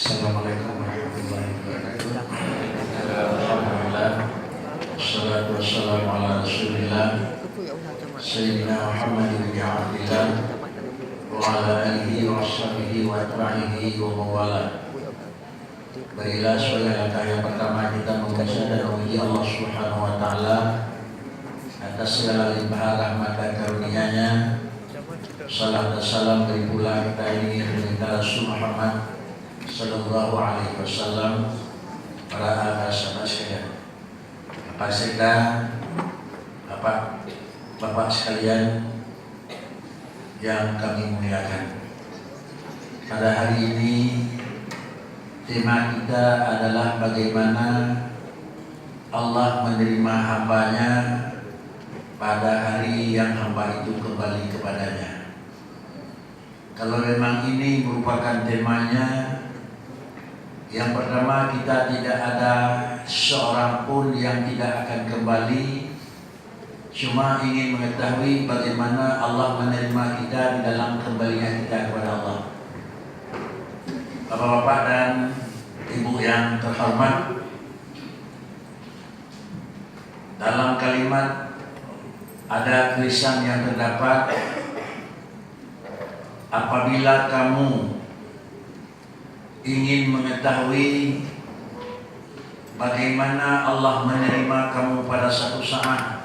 Assalamualaikum warahmatullahi wabarakatuh. Alhamdulillah. Wassalatu wassalamu ala rasulillah Sayyidina Muhammadin bin Abdillah wa ala alihi wa sahbihi wa atba'ihi wa mawala. Berilah sebagai langkah yang pertama kita membaca dan memuji Allah Subhanahu wa taala atas segala limpahan rahmat dan karunia-Nya. Salam dan salam beri pula kita ini kepada Rasul Muhammad Sallallahu Alaihi Wasallam, para sahabat sekalian, Bapak sekalian yang kami muliakan. Pada hari ini tema kita adalah bagaimana Allah menerima hambanya pada hari yang hamba itu kembali kepadanya. Kalau memang ini merupakan temanya, yang pertama kita tidak ada seorang pun yang tidak akan kembali, cuma ingin mengetahui bagaimana Allah menerima kita di dalam kembalinya kita kepada Allah. Bapak-bapak dan ibu yang terhormat, dalam kalimat ada tulisan yang terdapat, apabila kamu ingin mengetahui bagaimana Allah menerima kamu pada satu saat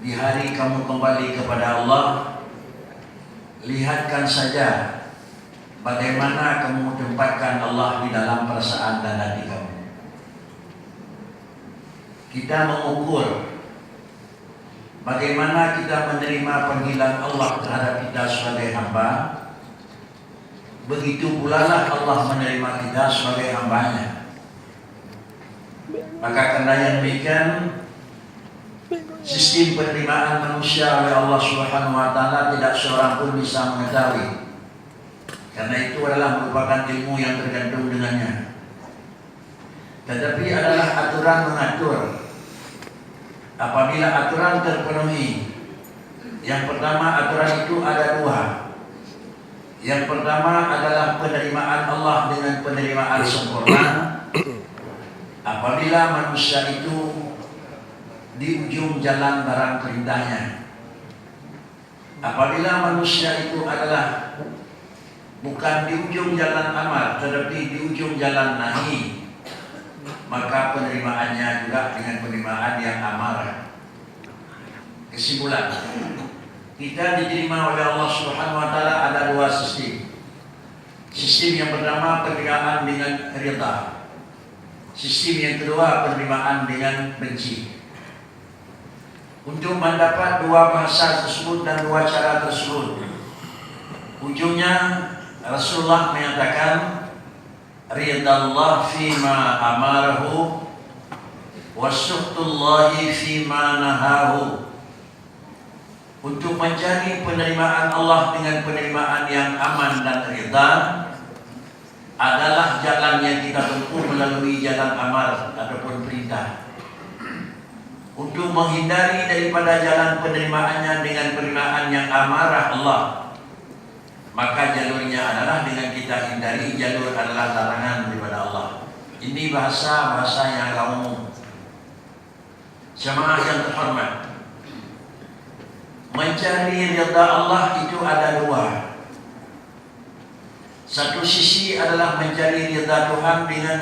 di hari kamu kembali kepada Allah, lihatkan saja bagaimana kamu tempatkan Allah di dalam perasaan dan hati kamu. Kita mengukur bagaimana kita menerima panggilan Allah terhadap kita sebagai hamba, begitu pula lah Allah menerima kita sebagai hambanya. Maka karena yang demikian, sistem penerimaan manusia oleh Allah Subhanahu wa taala tidak seorang pun bisa mengetahui, karena itu adalah merupakan ilmu yang tergantung dengannya. Tetapi adalah aturan mengatur. Apabila aturan terpenuhi, yang pertama aturan itu ada dua. Yang pertama adalah penerimaan Allah dengan penerimaan sempurna. Apabila manusia itu di ujung jalan barang perintahnya, apabila manusia itu adalah bukan di ujung jalan amar tetapi di ujung jalan nahi, maka penerimaannya juga dengan penerimaan yang amarah. Kesimpulan, kita diterima oleh Allah Subhanahu wa taala ada dua sistem. Sistem yang pertama penerimaan dengan ridha. Sistem yang kedua penerimaan dengan benci. Untuk mendapat dua bahasa tersebut dan dua cara tersebut, ujungnya Rasulullah menyatakan ridallah fima amarahu wa sukhtullahi fima nahahu. Untuk mencari penerimaan Allah dengan penerimaan yang aman dan ridha adalah jalan yang kita tempuh melalui jalan amar ataupun perintah. Untuk menghindari daripada jalan penerimaannya dengan penerimaan yang amarah Allah, maka jalurnya adalah dengan kita hindari jalur adalah larangan daripada Allah. Ini bahasa yang umum. Jemaah yang terhormat, mencari ridha Allah itu ada dua. Satu sisi adalah mencari ridha Tuhan dengan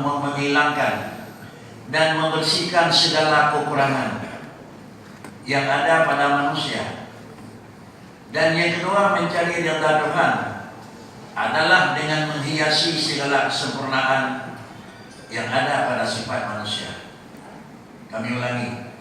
menghilangkan dan membersihkan segala kekurangan yang ada pada manusia. Dan yang kedua, mencari ridha Tuhan adalah dengan menghiasi segala kesempurnaan yang ada pada sifat manusia. Kami ulangi,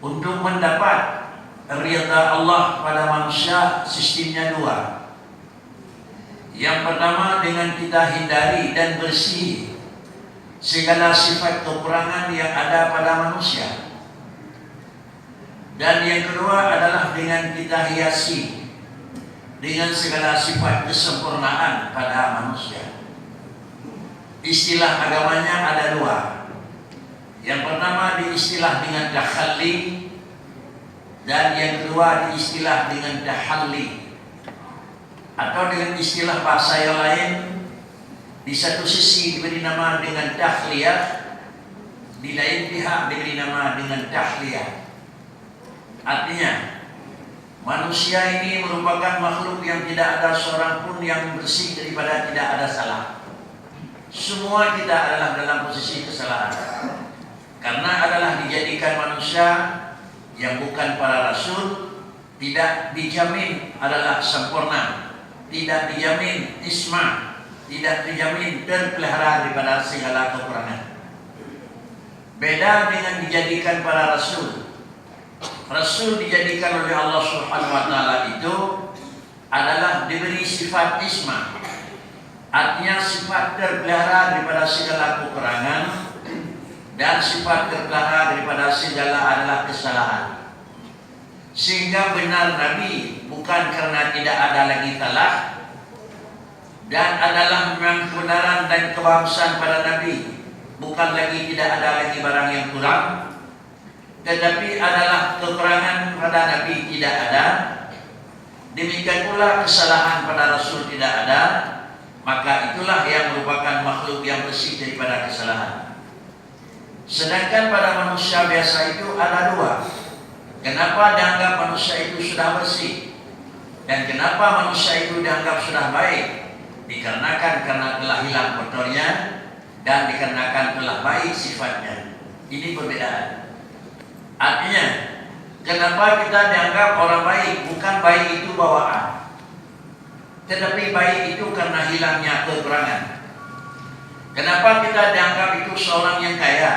untuk mendapat ridha Allah pada manusia, sistemnya dua. Yang pertama, dengan kita hindari dan bersih segala sifat kekurangan yang ada pada manusia. Dan yang kedua adalah dengan kita hiasi dengan segala sifat kesempurnaan pada manusia. Istilah agamanya ada dua. Yang pertama diistilah dengan takhalli, dan yang kedua diistilah dengan tahalli. Atau dengan istilah bahasa yang lain, Di satu sisi diberi nama dengan tahliyah, di lain pihak diberi nama dengan tahliyah. Artinya manusia ini merupakan makhluk yang tidak ada seorang pun yang bersih daripada tidak ada salah. Semua kita adalah dalam posisi kesalahan, karena adalah dijadikan manusia yang bukan para rasul, tidak dijamin adalah sempurna, tidak dijamin isma, tidak dijamin terpelihara daripada segala kekurangan. Beda dengan dijadikan para rasul. Rasul dijadikan oleh Allah Subhanahu wa taala itu adalah diberi sifat isma. Artinya sifat terpelihara daripada segala kekurangan dan sifat terpelihara daripada segala adalah kesalahan. Sehingga benar Nabi bukan karena tidak ada lagi salah, dan adalah memang kebenaran dan kebahasan pada Nabi, bukan lagi tidak ada lagi barang yang kurang, tetapi adalah kekurangan pada Nabi tidak ada. Demikian pula kesalahan pada Rasul tidak ada. Maka itulah yang merupakan makhluk yang bersih daripada kesalahan. Sedangkan pada manusia biasa itu ada dua. Kenapa dianggap manusia itu sudah bersih, dan kenapa manusia itu dianggap sudah baik? Dikarenakan karena telah hilang kotornya, dan dikarenakan telah baik sifatnya. Ini perbedaan. Artinya, kenapa kita dianggap orang baik? Bukan baik itu bawaan, tetapi baik itu karena hilangnya kekurangan. Kenapa kita dianggap itu seorang yang kaya?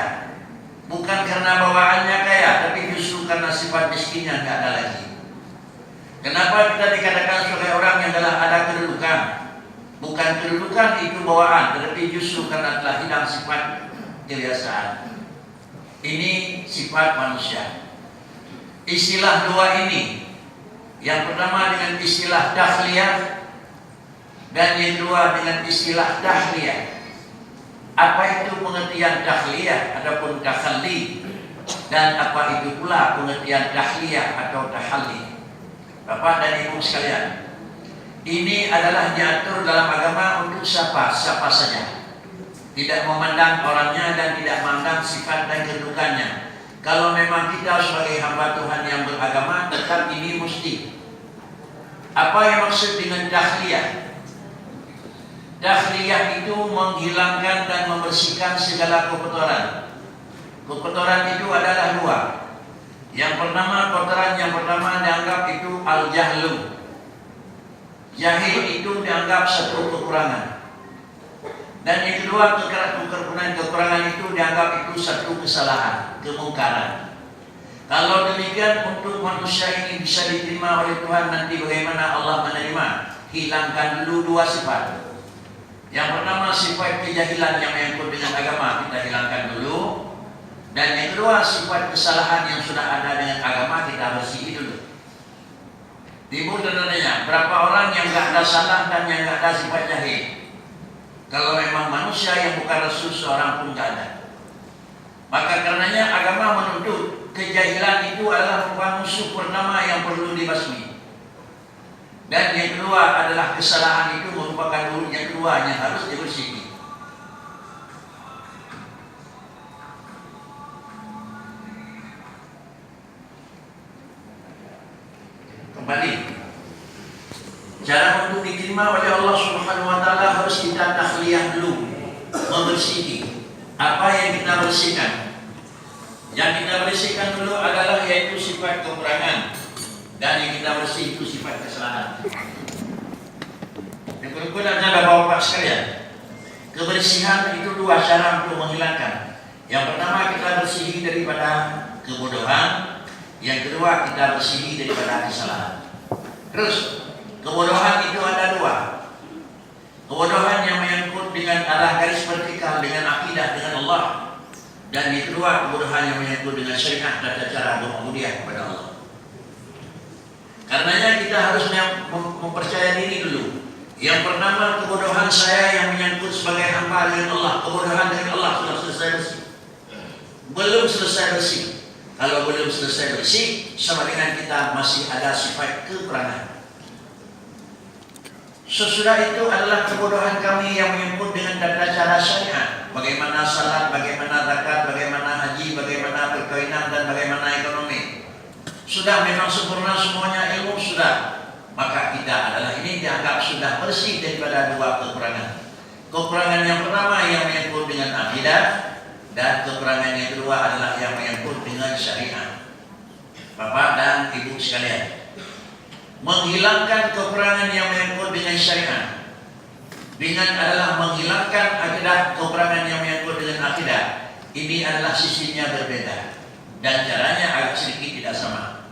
Bukan karena bawaannya kaya, tapi justru karena sifat miskinnya tidak ada lagi. Kenapa kita dikatakan sebagai orang yang telah ada kedudukan? Bukan kedudukan itu bawaan, tetapi justru karena telah hilang sifat kebiasaan. Ini sifat manusia. Istilah dua ini, yang pertama dengan istilah tahliyah, dan yang kedua dengan istilah tahliyah. Apa itu pengertian tahliyah ataupun tahalli, dan apa itu pula pengertian tahliyah atau tahalli? Bapak dan Ibu sekalian, ini adalah diatur dalam agama untuk siapa saja, tidak memandang orangnya dan tidak memandang sifat dan kedudukannya. Kalau memang kita sebagai hamba Tuhan yang beragama, tetap ini mesti. Apa yang maksud dengan tahliyah? Tahliyah itu menghilangkan dan membersihkan segala kekotoran. Kekotoran itu adalah dua. Yang pertama, kotoran yang pertama dianggap itu al-jahlu. Jahil itu dianggap satu kekurangan. Dan yang kedua, kekurangan itu dianggap itu satu kesalahan, kemungkaran. Kalau demikian, untuk manusia ini bisa diterima oleh Tuhan, nanti bagaimana Allah menerima? Hilangkan dulu dua sifat. Yang pertama, sifat kejahilan yang menyangkut dengan agama kita hilangkan dulu, dan yang kedua, sifat kesalahan yang sudah ada dengan agama kita bersih dulu. Timbul tandanya, berapa orang yang tidak ada salah dan yang tidak ada sifat jahil? Kalau memang manusia yang bukan rasul seorang pun tidak ada. Maka karenanya agama menuntut kejahilan itu adalah musuh pertama yang perlu dibasmi. Dan yang kedua adalah kesalahan itu merupakan murid yang kedua yang harus dibersihkan. Kembali, cara untuk diterima oleh Allah Subhanahu wa taala harus kita tahliyah dulu, membersihkan. Apa yang kita bersihkan? Yang kita bersihkan dulu adalah yaitu sifat kekurangan, dan yang kita bersih itu sifat kesalahan. Kemudian Bapak sekalian, kebersihan itu dua cara untuk menghilangkan. Yang pertama, kita bersih daripada kebodohan. Yang kedua, kita bersih daripada kesalahan. Terus, kebodohan itu ada dua. Kebodohan yang menyangkut dengan arah garis vertikal, dengan akidah, dengan Allah. Dan yang kedua, kebodohan yang menyangkut dengan syariat, tata cara berubudiyah kepada Allah. Karenanya kita harus mempercayai diri dulu. Yang pertama, kebodohan saya yang menyangkut sebagai hamba dengan Allah. Kebodohan dengan Allah sudah selesai bersih. Belum selesai bersih. Kalau belum selesai bersih, sama dengan kita masih ada sifat kekurangan. Sesudah itu adalah kebodohan kami yang menyebut dengan tata cara syariat. Bagaimana salat, bagaimana zakat, bagaimana haji, bagaimana perkawinan, dan bagaimana ekonomi. Sudah memang sempurna semuanya ilmu sudah. Maka kita adalah ini dianggap sudah bersih daripada dua kekurangan. Kekurangan yang pertama yang menyebut dengan akidah, dan kekurangan yang kedua adalah yang menyebut dengan syariat. Bapak dan Ibu sekalian, menghilangkan kekurangan yang menyangkut dengan syariat dengan adalah menghilangkan akidah, kekurangan yang menyangkut dengan akidah. Ini adalah sisinya berbeda dan caranya agak sedikit tidak sama.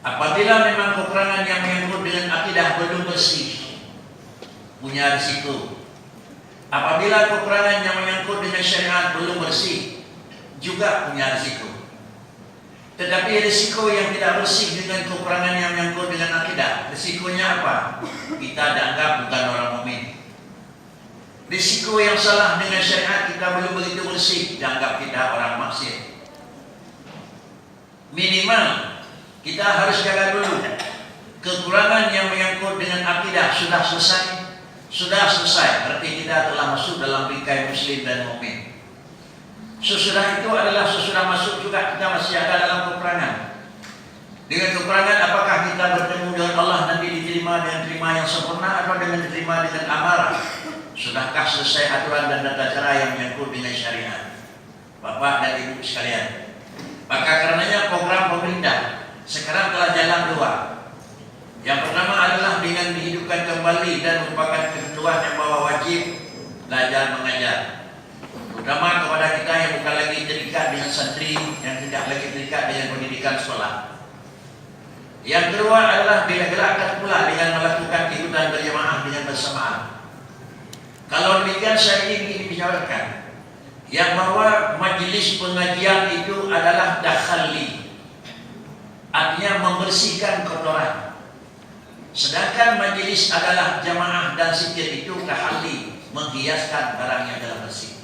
Apabila memang kekurangan yang menyangkut dengan akidah belum bersih, punya risiko. Apabila kekurangan yang menyangkut dengan syariat belum bersih, juga punya risiko. Tetapi risiko yang tidak bersih dengan kekurangan yang menyangkut dengan akidah, risikonya apa? Kita dianggap bukan orang mukmin. Risiko yang salah dengan syariat, kita belum begitu bersih, dianggap kita orang maksiat. Minimal kita harus jaga dulu kekurangan yang menyangkut dengan akidah sudah selesai, berarti kita telah masuk dalam bingkai muslim dan mukmin. Sesudah itu adalah sesudah masuk juga kita masih ada dalam kekurangan. Dengan kekurangan, apakah kita bertemu dengan Allah nanti diterima dengan terima yang sempurna atau dengan diterima dengan amarah? Sudahkah selesai aturan dan tata cara yang menyangkut dengan syariat? Bapak dan Ibu sekalian, maka karenanya program pemerintah sekarang telah jalan dua. Yang pertama adalah dengan dihidupkan kembali dan merupakan ketentuan yang bahwa wajib belajar mengajar, terutama kepada kita yang bukan lagi terikat dengan santri, yang tidak lagi terikat dengan pendidikan sekolah. Yang kedua adalah digerakkan pula dengan melakukan ikutan berjamaah dengan bersamaan. Kalau demikian saya ingin bicarakan yang bahwa majlis pengajian itu adalah dakhali, artinya membersihkan kotoran. Sedangkan majlis adalah jamaah dan zikir itu kahali, menghiaskan barang yang dalam bersih.